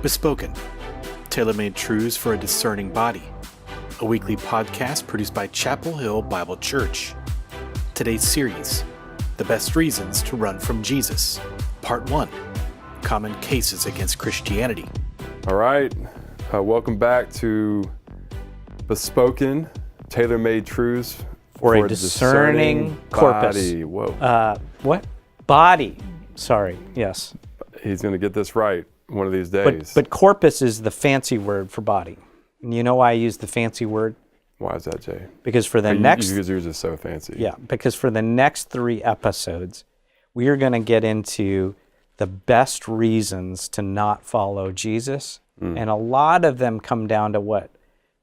Bespoken, tailor-made truths for a discerning body. A weekly podcast produced by Chapel Hill Bible Church. Today's series, The Best Reasons to Run from Jesus. Part 1, Common Cases Against Christianity. All right, welcome back to Bespoken, tailor-made truths for a discerning corpus. Body. Whoa. What? Body. Sorry, yes. He's going to get this right one of these days. But corpus is the fancy word for body. And you know why I use the fancy word? Why is that, Jay? Because for the Because yours is so fancy. Yeah, because for the next 3 episodes, we are going to get into the best reasons to not follow Jesus. And a lot of them come down to what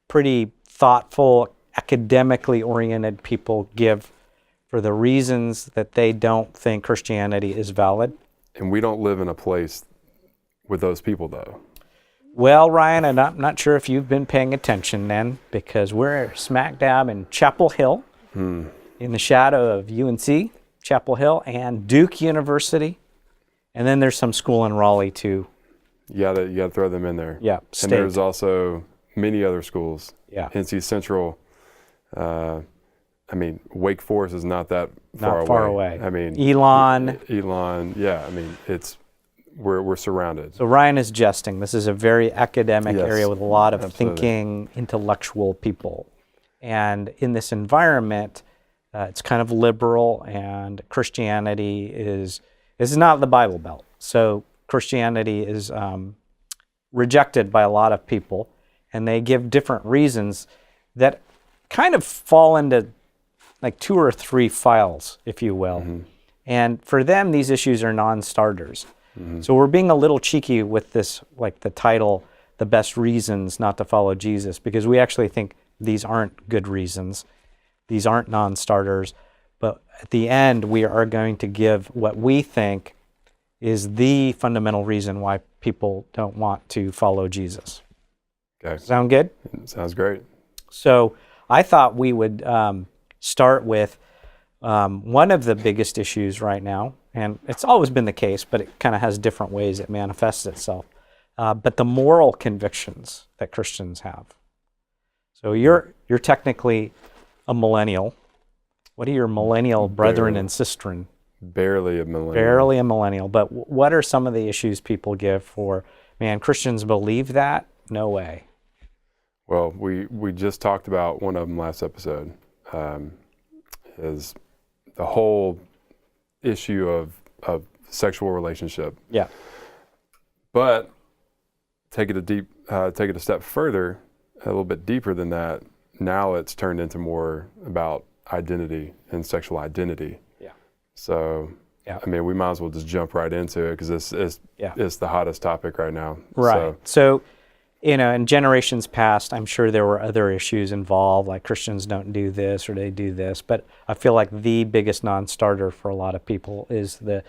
pretty thoughtful, academically-oriented people give for the reasons that they don't think Christianity is valid. And we don't live in a place with those people, though. Well, Ryan, and I'm not sure if you've been paying attention then, because we're smack dab in Chapel Hill, in the shadow of UNC, Chapel Hill, and Duke University. And then there's some school in Raleigh, too. You gotta throw them in there. Yeah, and state. there's also many other schools. Yeah. NC Central, Wake Forest is not that Not far away. I mean, Elon, yeah. I mean, we're surrounded. So Ryan is jesting. This is a very academic Yes, area with a lot of absolutely. thinking, intellectual people. And in this environment, it's kind of liberal, and Christianity is not the Bible Belt. So Christianity is rejected by a lot of people, and they give different reasons that kind of fall into like 2 or 3 files, if you will. Mm-hmm. And for them, these issues are non-starters. So we're being a little cheeky with this, like the title, The Best Reasons Not to Follow Jesus, because we actually think these aren't good reasons. These aren't non-starters. But at the end, we are going to give what we think is the fundamental reason why people don't want to follow Jesus. Okay. Sound good? Sounds great. So I thought we would start with one of the biggest issues right now, and it's always been the case, but it kind of has different ways it manifests itself, but the moral convictions that Christians have. So you're technically a millennial. What are your millennial brethren and sistren? Barely a millennial. Barely a millennial, but what are some of the issues people give for, man, Christians believe that? No way. Well, we just talked about one of them last episode, is the whole issue of sexual relationship. Yeah. But take it a step further, a little bit deeper than that. Now it's turned into more about identity and sexual identity. Yeah. So, yeah. I mean, we might as well just jump right into it because it's the hottest topic right now. Right. So, in generations past, I'm sure there were other issues involved, like Christians don't do this or they do this, but I feel like the biggest non-starter for a lot of people is the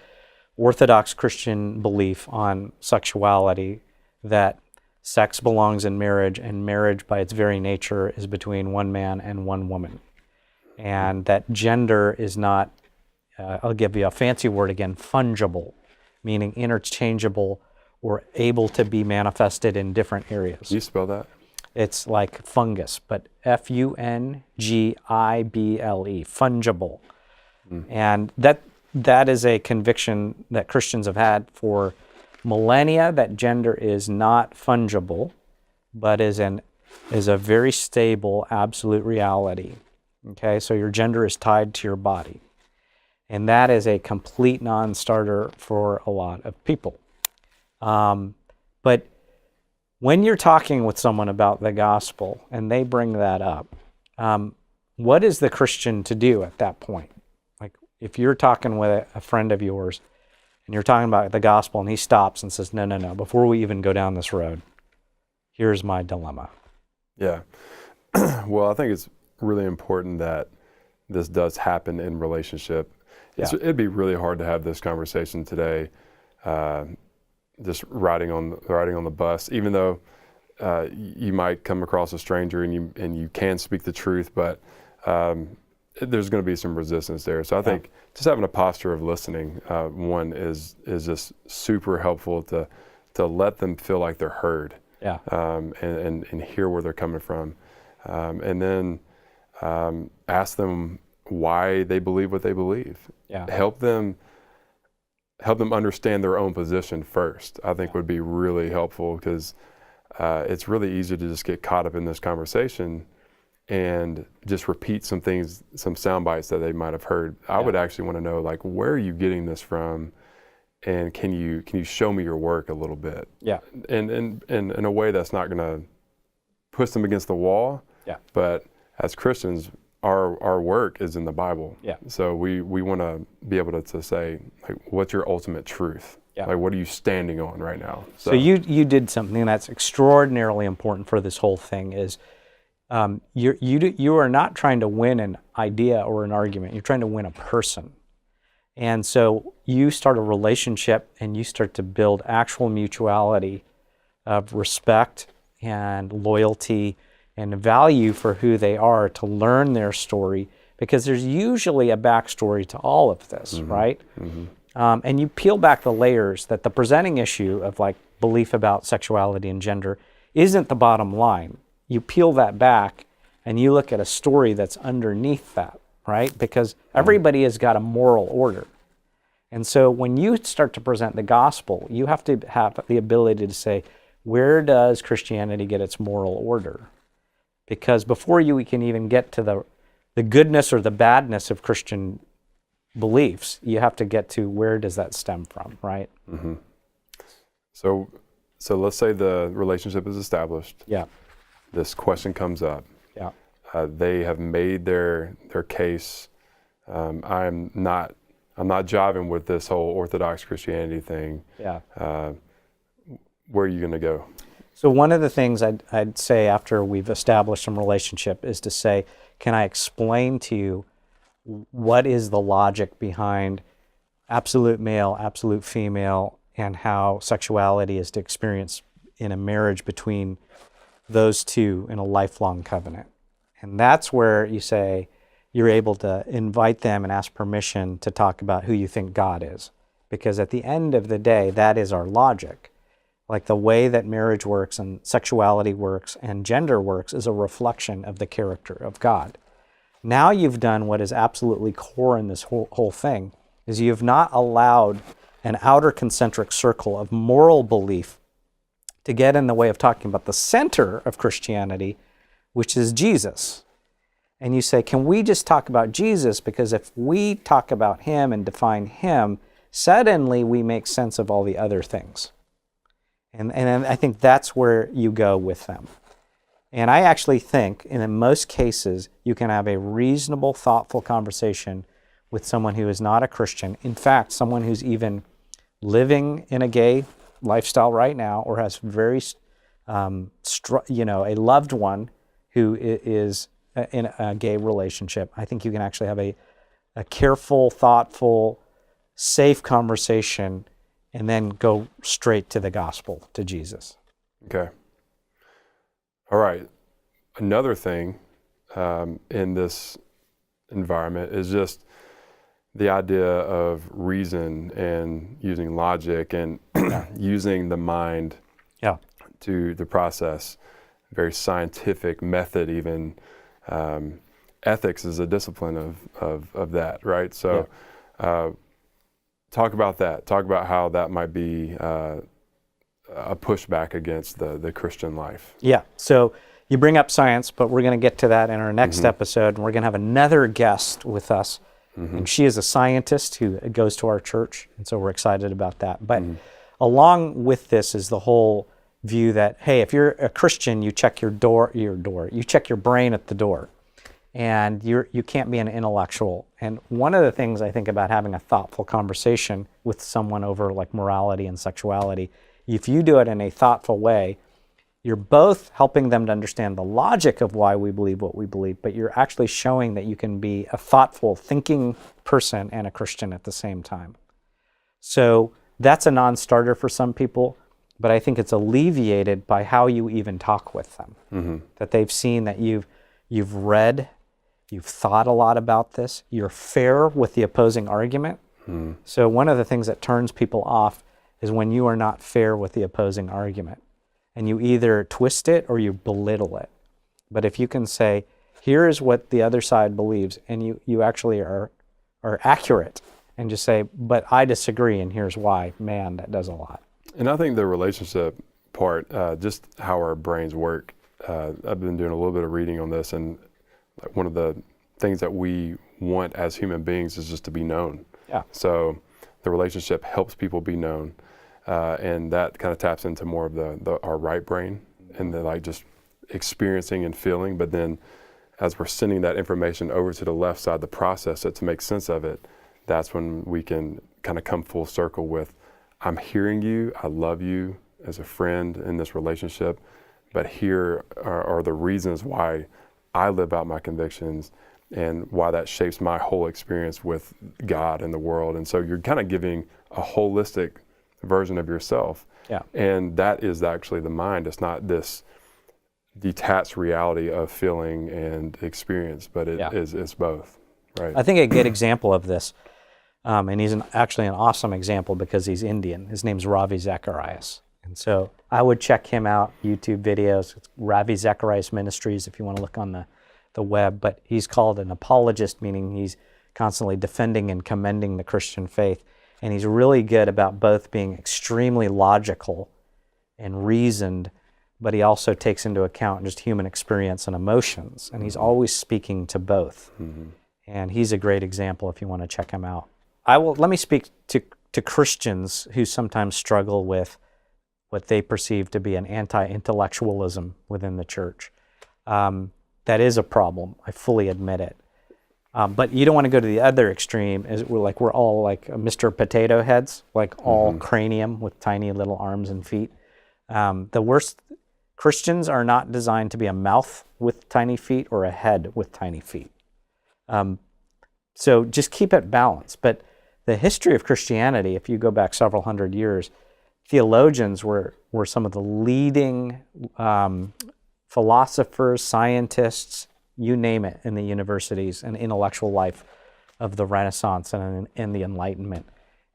Orthodox Christian belief on sexuality, that sex belongs in marriage, and marriage by its very nature is between one man and one woman. And that gender is not, I'll give you a fancy word again, fungible, meaning interchangeable or able to be manifested in different areas. Can you spell that? It's like fungus, but Fungible, fungible. And that is a conviction that Christians have had for millennia, that gender is not fungible, but is a very stable, absolute reality. Okay, so your gender is tied to your body. And that is a complete non-starter for a lot of people. But when you're talking with someone about the gospel and they bring that up, what is the Christian to do at that point? Like if you're talking with a friend of yours and you're talking about the gospel and he stops and says, no, before we even go down this road, here's my dilemma. Yeah. Well, I think it's really important that this does happen in relationship. Yeah. It'd be really hard to have this conversation today, just riding on the bus, even though you might come across a stranger and you can speak the truth, but there's going to be some resistance there. So I think just having a posture of listening, one is just super helpful to to let them feel like they're heard, Yeah. and hear where they're coming from, and then ask them why they believe what they believe. Yeah. Help them understand their own position first, I think would be really helpful, because it's really easy to just get caught up in this conversation and just repeat some things, some sound bites that they might have heard. I would actually want to know, like, where are you getting this from, and can you show me your work a little bit? Yeah. And in a way that's not going to push them against the wall. Yeah. But as Christians, our work is in the Bible. Yeah. So we want to be able to say, like, what's your ultimate truth? Yeah. Like, what are you standing on right now? So you did something that's extraordinarily important for this whole thing is you are not trying to win an idea or an argument. You're trying to win a person. And so you start a relationship and you start to build actual mutuality of respect and loyalty and value for who they are, to learn their story, because there's usually a backstory to all of this, right? And you peel back the layers that the presenting issue of like belief about sexuality and gender isn't the bottom line. You peel that back and you look at a story that's underneath that, right? Because everybody has got a moral order. And so when you start to present the gospel, you have to have the ability to say, where does Christianity get its moral order? Because before you can even get to the goodness or the badness of Christian beliefs, you have to get to where does that stem from, right? So let's say the relationship is established. Yeah. This question comes up. Yeah. They have made their case. I'm not jiving with this whole Orthodox Christianity thing. Yeah. Where are you going to go? So one of the things I'd say after we've established some relationship is to say, can I explain to you what is the logic behind absolute male, absolute female, and how sexuality is to experience in a marriage between those two in a lifelong covenant? And that's where you say you're able to invite them and ask permission to talk about who you think God is. Because at the end of the day, that is our logic. Like the way that marriage works and sexuality works and gender works is a reflection of the character of God. Now you've done what is absolutely core in this whole thing, is you have not allowed an outer concentric circle of moral belief to get in the way of talking about the center of Christianity, which is Jesus. And you say, can we just talk about Jesus? Because if we talk about him and define him, suddenly we make sense of all the other things. And I think that's where you go with them. And I actually think, in most cases, you can have a reasonable, thoughtful conversation with someone who is not a Christian. In fact, someone who's even living in a gay lifestyle right now, or has very, a loved one who is in a gay relationship. I think you can actually have a careful, thoughtful, safe conversation and then go straight to the gospel, to Jesus. Okay. All right. Another thing in this environment is just the idea of reason and using logic and using the mind to the process. Very scientific method, even. Ethics is a discipline of that, right? So talk about that. Talk about how that might be a pushback against the Christian life. Yeah. So you bring up science, but we're going to get to that in our next episode. And we're going to have another guest with us. And she is a scientist who goes to our church. And so we're excited about that. But along with this is the whole view that, hey, if you're a Christian, you check you check your brain at the door. And you can't be an intellectual. And one of the things I think about having a thoughtful conversation with someone over like morality and sexuality, if you do it in a thoughtful way, you're both helping them to understand the logic of why we believe what we believe, but you're actually showing that you can be a thoughtful, thinking person and a Christian at the same time. So that's a non-starter for some people, but I think it's alleviated by how you even talk with them. That they've seen that you've read, you've thought a lot about this, you're fair with the opposing argument. So one of the things that turns people off is when you are not fair with the opposing argument. And you either twist it or you belittle it. But if you can say, here is what the other side believes, and you actually are accurate, and just say, but I disagree, and here's why, man, that does a lot. And I think the relationship part, just how our brains work, I've been doing a little bit of reading on this, and one of the things that we want as human beings is just to be known. Yeah. So the relationship helps people be known, and that kind of taps into more of our right brain, and the like just experiencing and feeling. But then as we're sending that information over to the left side to process it, to make sense of it, that's when we can kind of come full circle with, I'm hearing you, I love you as a friend in this relationship, but here are the reasons why I live out my convictions and why that shapes my whole experience with God and the world. And so you're kind of giving a holistic version of yourself. Yeah. And that is actually the mind. It's not this detached reality of feeling and experience, but it's both. Right. I think a good example of this, and he's actually an awesome example because he's Indian. His name's Ravi Zacharias. And so I would check him out, YouTube videos. It's Ravi Zacharias Ministries if you want to look on the web. But he's called an apologist, meaning he's constantly defending and commending the Christian faith. And he's really good about both being extremely logical and reasoned, but he also takes into account just human experience and emotions. And he's always speaking to both. Mm-hmm. And he's a great example if you want to check him out. Let me speak to Christians who sometimes struggle with what they perceive to be an anti-intellectualism within the church. That is a problem. I fully admit it. But you don't want to go to the other extreme. We're all like Mr. Potato Heads, like all cranium with tiny little arms and feet. The worst, Christians are not designed to be a mouth with tiny feet or a head with tiny feet. So just keep it balanced. But the history of Christianity, if you go back several hundred years, theologians were some of the leading philosophers, scientists, you name it, in the universities and intellectual life of the Renaissance and the Enlightenment.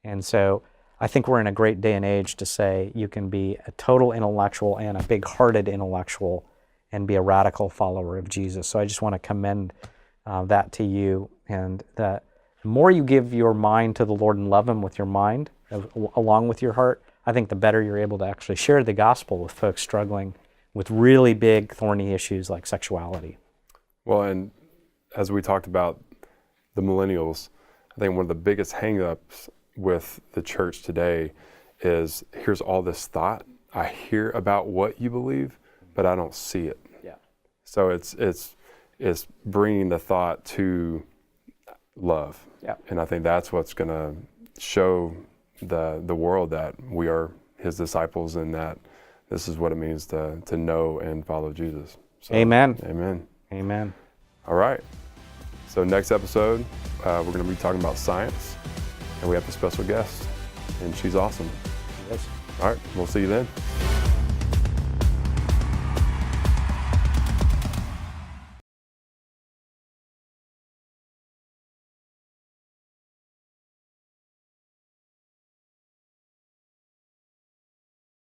And so I think we're in a great day and age to say you can be a total intellectual and a big-hearted intellectual and be a radical follower of Jesus. So I just want to commend that to you, and that the more you give your mind to the Lord and love Him with your mind, along with your heart, I think the better you're able to actually share the gospel with folks struggling with really big, thorny issues like sexuality. Well, and as we talked about the millennials, I think one of the biggest hang-ups with the church today is, here's all this thought. I hear about what you believe, but I don't see it. Yeah. So it's bringing the thought to love. Yeah. And I think that's what's going to show the world that we are His disciples, and that this is what it means to know and follow Jesus. So, Amen. Amen. Amen. All right. So next episode, we're going to be talking about science, and we have a special guest, and she's awesome. Yes. All right. We'll see you then.